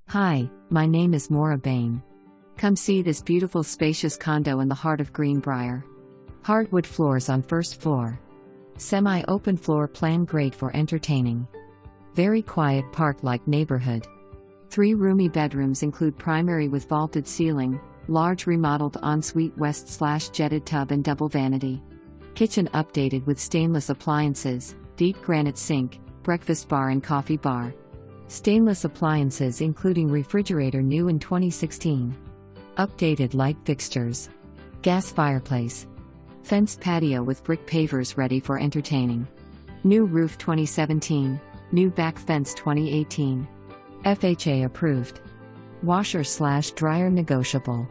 Hi, my name is Maura Bain. Come see this beautiful spacious condo in the heart of Greenbrier. Hardwood floors on first floor. Semi-open floor plan great for entertaining. Very quiet park-like neighborhood. 3 roomy bedrooms include primary with vaulted ceiling, large remodeled ensuite west/jetted tub and double vanity. Kitchen updated with stainless appliances, deep granite sink, breakfast bar and coffee bar. Stainless appliances including refrigerator new in 2016. Updated light fixtures. Gas fireplace. Fenced patio with brick pavers ready for entertaining. New roof 2017. New back fence 2018. FHA approved. Washer/dryer negotiable.